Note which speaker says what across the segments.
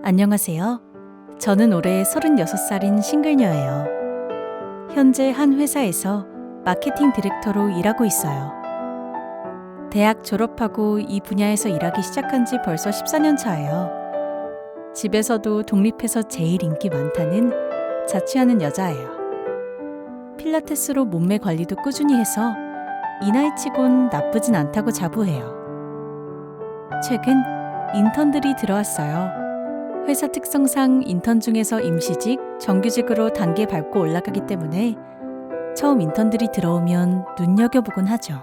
Speaker 1: 안녕하세요. 저는 올해 36살인 싱글녀예요. 현재 한 회사에서 마케팅 디렉터로 일하고 있어요. 대학 졸업하고 이 분야에서 일하기 시작한 지 벌써 14년 차예요. 집에서도 독립해서 제일 인기 많다는 자취하는 여자예요. 필라테스로 몸매 관리도 꾸준히 해서 이 나이치곤 나쁘진 않다고 자부해요. 최근 인턴들이 들어왔어요. 회사 특성상 인턴 중에서 임시직, 정규직으로 단계 밟고 올라가기 때문에 처음 인턴들이 들어오면 눈여겨보곤 하죠.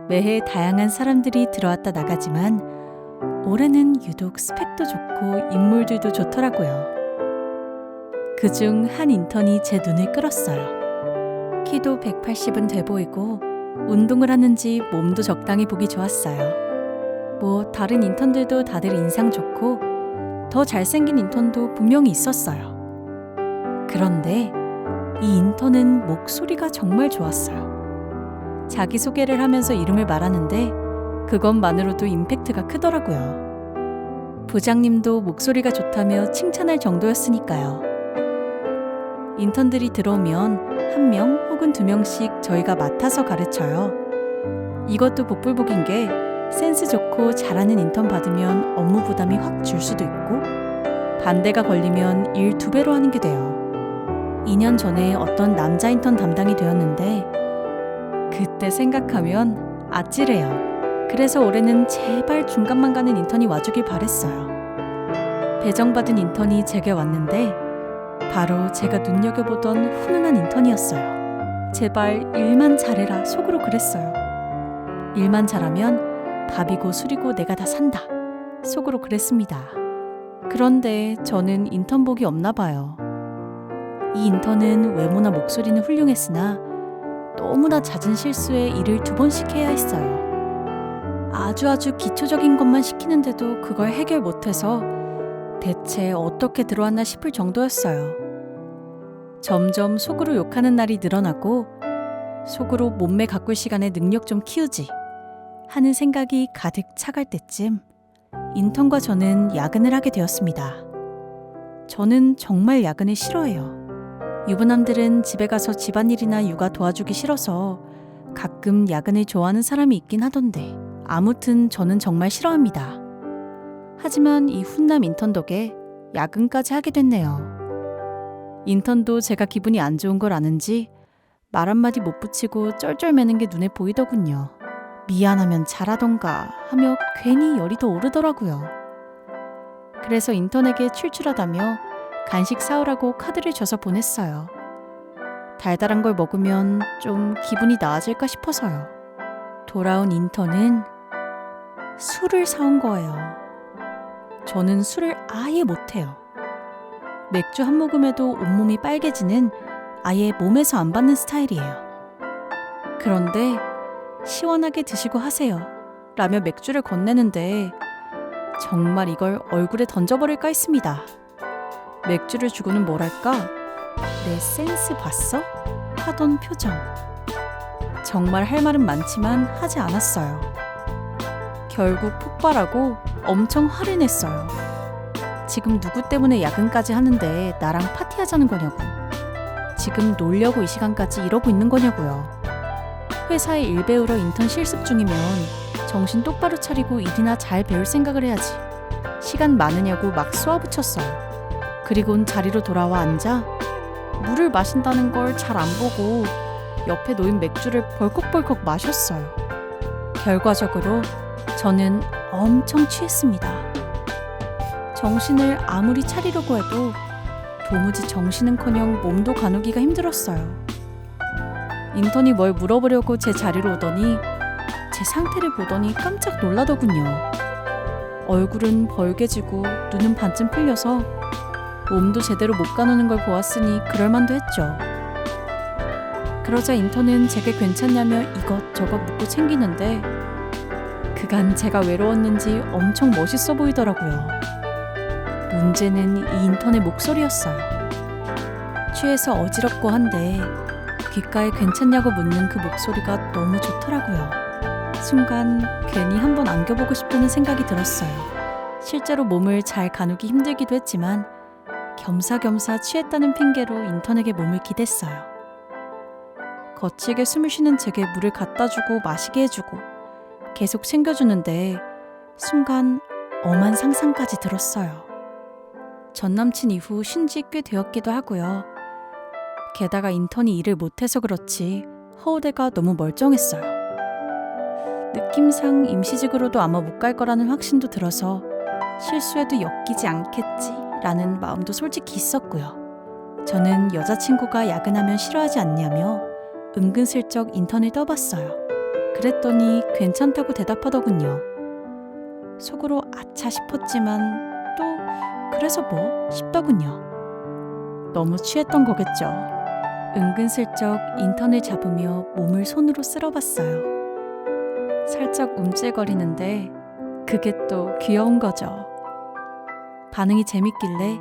Speaker 1: 매해 다양한 사람들이 들어왔다 나가지만 올해는 유독 스펙도 좋고 인물들도 좋더라고요. 그중 한 인턴이 제 눈을 끌었어요. 키도 180은 돼 보이고 운동을 하는지 몸도 적당히 보기 좋았어요. 다른 인턴들도 다들 인상 좋고 더 잘생긴 인턴도 분명히 있었어요. 그런데 이 인턴은 목소리가 정말 좋았어요. 자기소개를 하면서 이름을 말하는데 그것만으로도 임팩트가 크더라고요. 부장님도 목소리가 좋다며 칭찬할 정도였으니까요. 인턴들이 들어오면 1명 혹은 2명씩 저희가 맡아서 가르쳐요. 이것도 복불복인 게 센스 좋고 잘하는 인턴 받으면 업무 부담이 확 줄 수도 있고 반대가 걸리면 일 2배로 하는 게 돼요. 2년 전에 어떤 남자 인턴 담당이 되었는데 그때 생각하면 아찔해요. 그래서 올해는 제발 중간만 가는 인턴이 와주길 바랬어요. 배정받은 인턴이 제게 왔는데 바로 제가 눈여겨보던 훈훈한 인턴이었어요. 제발 일만 잘해라 속으로 그랬어요. 일만 잘하면 밥이고 술이고 내가 다 산다 속으로 그랬습니다. 그런데 저는 인턴복이 없나 봐요. 이 인턴은 외모나 목소리는 훌륭했으나 너무나 잦은 실수에 일을 2번씩 해야 했어요. 아주 기초적인 것만 시키는데도 그걸 해결 못해서 대체 어떻게 들어왔나 싶을 정도였어요. 점점 속으로 욕하는 날이 늘어나고 속으로 몸매 가꿀 시간에 능력 좀 키우지 하는 생각이 가득 차갈 때쯤 인턴과 저는 야근을 하게 되었습니다. 저는 정말 야근을 싫어해요. 유부남들은 집에 가서 집안일이나 육아 도와주기 싫어서 가끔 야근을 좋아하는 사람이 있긴 하던데 아무튼 저는 정말 싫어합니다. 하지만 이 훈남 인턴 덕에 야근까지 하게 됐네요. 인턴도 제가 기분이 안 좋은 걸 아는지 말 한마디 못 붙이고 쩔쩔매는 게 눈에 보이더군요. 미안하면 잘하던가 하며 괜히 열이 더 오르더라고요. 그래서 인턴에게 출출하다며 간식 사오라고 카드를 줘서 보냈어요. 달달한 걸 먹으면 좀 기분이 나아질까 싶어서요. 돌아온 인턴은 술을 사온 거예요. 저는 술을 아예 못해요. 맥주 한 모금에도 온몸이 빨개지는 아예 몸에서 안 받는 스타일이에요. 그런데 시원하게 드시고 하세요 라며 맥주를 건네는데 정말 이걸 얼굴에 던져버릴까 했습니다. 맥주를 주고는 뭐랄까 내 센스 봤어? 하던 표정. 정말 할 말은 많지만 하지 않았어요. 결국 폭발하고 엄청 화를 냈어요. 지금 누구 때문에 야근까지 하는데 나랑 파티하자는 거냐고. 지금 놀려고 이 시간까지 이러고 있는 거냐고요. 회사에 일 배우러 인턴 실습 중이면 정신 똑바로 차리고 일이나 잘 배울 생각을 해야지. 시간 많으냐고 막 쏘아붙였어요. 그리고는 자리로 돌아와 앉아 물을 마신다는 걸 잘 안 보고 옆에 놓인 맥주를 벌컥벌컥 마셨어요. 결과적으로 저는 엄청 취했습니다. 정신을 아무리 차리려고 해도 도무지 정신은커녕 몸도 가누기가 힘들었어요. 인턴이 뭘 물어보려고 제 자리로 오더니 제 상태를 보더니 깜짝 놀라더군요. 얼굴은 벌개지고 눈은 반쯤 풀려서 몸도 제대로 못 가누는 걸 보았으니 그럴만도 했죠. 그러자 인턴은 제게 괜찮냐며 이것저것 묻고 챙기는데 그간 제가 외로웠는지 엄청 멋있어 보이더라고요. 문제는 이 인턴의 목소리였어요. 취해서 어지럽고 한데 귓가에 괜찮냐고 묻는 그 목소리가 너무 좋더라고요. 순간 괜히 한번 안겨보고 싶다는 생각이 들었어요. 실제로 몸을 잘 가누기 힘들기도 했지만 겸사겸사 취했다는 핑계로 인턴에게 몸을 기댔어요. 거칠게 숨을 쉬는 제게 물을 갖다 주고 마시게 해주고 계속 챙겨주는데 순간 엄한 상상까지 들었어요. 전 남친 이후 쉰 지 꽤 되었기도 하고요. 게다가 인턴이 일을 못해서 그렇지 허우대가 너무 멀쩡했어요. 느낌상 임시직으로도 아마 못 갈 거라는 확신도 들어서 실수해도 엮이지 않겠지라는 마음도 솔직히 있었고요. 저는 여자친구가 야근하면 싫어하지 않냐며 은근슬쩍 인턴을 떠봤어요. 그랬더니 괜찮다고 대답하더군요. 속으로 아차 싶었지만 또 그래서 뭐 싶더군요. 너무 취했던 거겠죠. 은근슬쩍 인턴을 잡으며 몸을 손으로 쓸어봤어요. 살짝 움찔거리는데 그게 또 귀여운 거죠. 반응이 재밌길래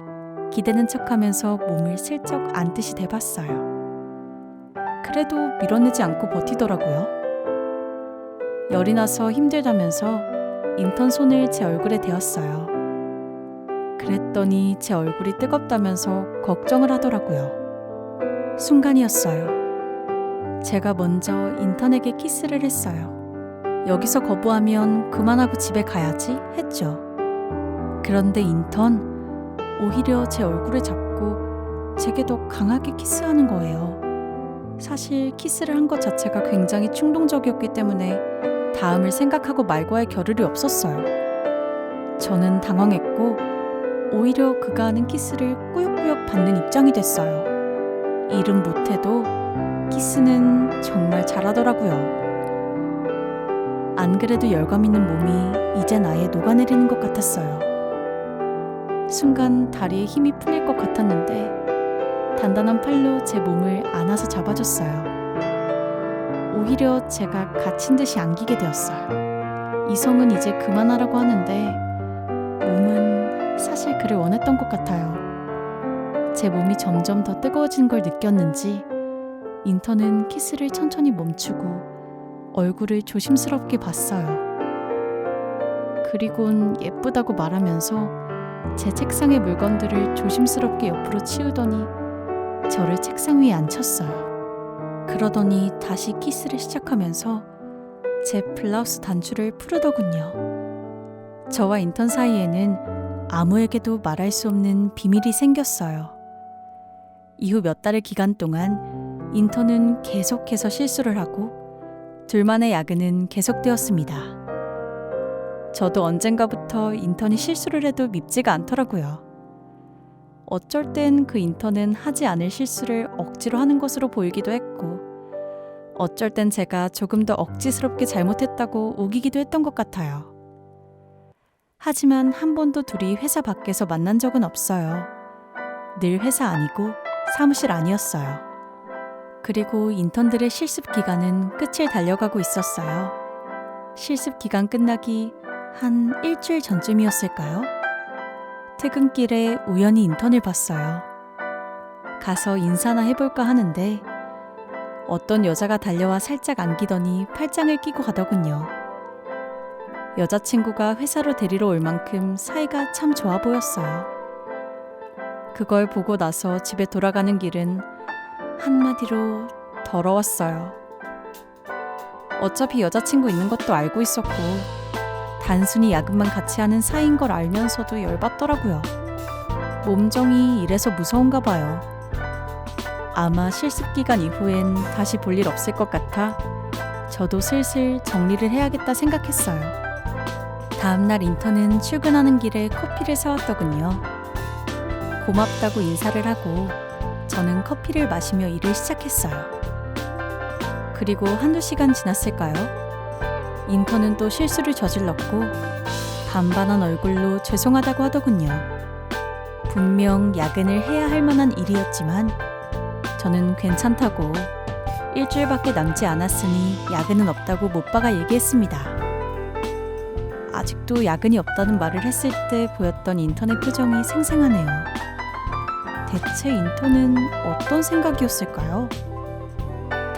Speaker 1: 기대는 척하면서 몸을 슬쩍 안듯이 대봤어요. 그래도 밀어내지 않고 버티더라고요. 열이 나서 힘들다면서 인턴 손을 제 얼굴에 대었어요. 그랬더니 제 얼굴이 뜨겁다면서 걱정을 하더라고요. 순간이었어요. 제가 먼저 인턴에게 키스를 했어요. 여기서 거부하면 그만하고 집에 가야지 했죠. 그런데 인턴 오히려 제 얼굴을 잡고 제게 더 강하게 키스하는 거예요. 사실 키스를 한 것 자체가 굉장히 충동적이었기 때문에 다음을 생각하고 말고 할 겨를이 없었어요. 저는 당황했고 오히려 그가 하는 키스를 꾸역꾸역 받는 입장이 됐어요. 일은 못해도 키스는 정말 잘하더라고요. 안 그래도 열감 있는 몸이 이젠 아예 녹아내리는 것 같았어요. 순간 다리에 힘이 풀릴 것 같았는데 단단한 팔로 제 몸을 안아서 잡아줬어요. 오히려 제가 갇힌 듯이 안기게 되었어요. 이성은 이제 그만하라고 하는데 몸은 사실 그를 원했던 것 같아요. 제 몸이 점점 더 뜨거워진 걸 느꼈는지 인턴은 키스를 천천히 멈추고 얼굴을 조심스럽게 봤어요. 그리곤 예쁘다고 말하면서 제 책상의 물건들을 조심스럽게 옆으로 치우더니 저를 책상 위에 앉혔어요. 그러더니 다시 키스를 시작하면서 제 블라우스 단추를 풀더군요. 저와 인턴 사이에는 아무에게도 말할 수 없는 비밀이 생겼어요. 이후 몇 달의 기간 동안 인턴은 계속해서 실수를 하고 둘만의 야근은 계속되었습니다. 저도 언젠가부터 인턴이 실수를 해도 밉지가 않더라고요. 어쩔 땐 그 인턴은 하지 않을 실수를 억지로 하는 것으로 보이기도 했고 어쩔 땐 제가 조금 더 억지스럽게 잘못했다고 우기기도 했던 것 같아요. 하지만 한 번도 둘이 회사 밖에서 만난 적은 없어요. 늘 회사 아니고 사무실 안이었어요. 그리고 인턴들의 실습 기간은 끝을 달려가고 있었어요. 실습 기간 끝나기 한 일주일 전쯤이었을까요? 퇴근길에 우연히 인턴을 봤어요. 가서 인사나 해볼까 하는데 어떤 여자가 달려와 살짝 안기더니 팔짱을 끼고 가더군요. 여자친구가 회사로 데리러 올 만큼 사이가 참 좋아 보였어요. 그걸 보고 나서 집에 돌아가는 길은 한마디로 더러웠어요. 어차피 여자친구 있는 것도 알고 있었고 단순히 야근만 같이 하는 사이인 걸 알면서도 열받더라고요. 몸정이 이래서 무서운가 봐요. 아마 실습 기간 이후엔 다시 볼 일 없을 것 같아 저도 슬슬 정리를 해야겠다 생각했어요. 다음날 인턴은 출근하는 길에 커피를 사왔더군요. 고맙다고 인사를 하고 저는 커피를 마시며 일을 시작했어요. 그리고 한두 시간 지났을까요? 인턴은 또 실수를 저질렀고 반반한 얼굴로 죄송하다고 하더군요. 분명 야근을 해야 할 만한 일이었지만 저는 괜찮다고 일주일밖에 남지 않았으니 야근은 없다고 못 박아 얘기했습니다. 아직도 야근이 없다는 말을 했을 때 보였던 인턴의 표정이 생생하네요. 대체 인턴은 어떤 생각이었을까요?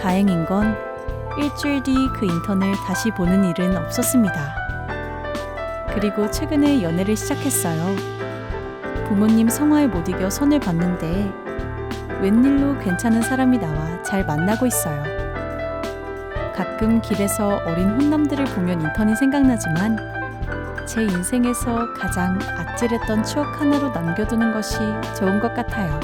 Speaker 1: 다행인 건 일주일 뒤 그 인턴을 다시 보는 일은 없었습니다. 그리고 최근에 연애를 시작했어요. 부모님 성화에 못 이겨 손을 봤는데 웬일로 괜찮은 사람이 나와 잘 만나고 있어요. 가끔 길에서 어린 혼남들을 보면 인턴이 생각나지만 제 인생에서 가장 아찔했던 추억 하나로 남겨두는 것이 좋은 것 같아요.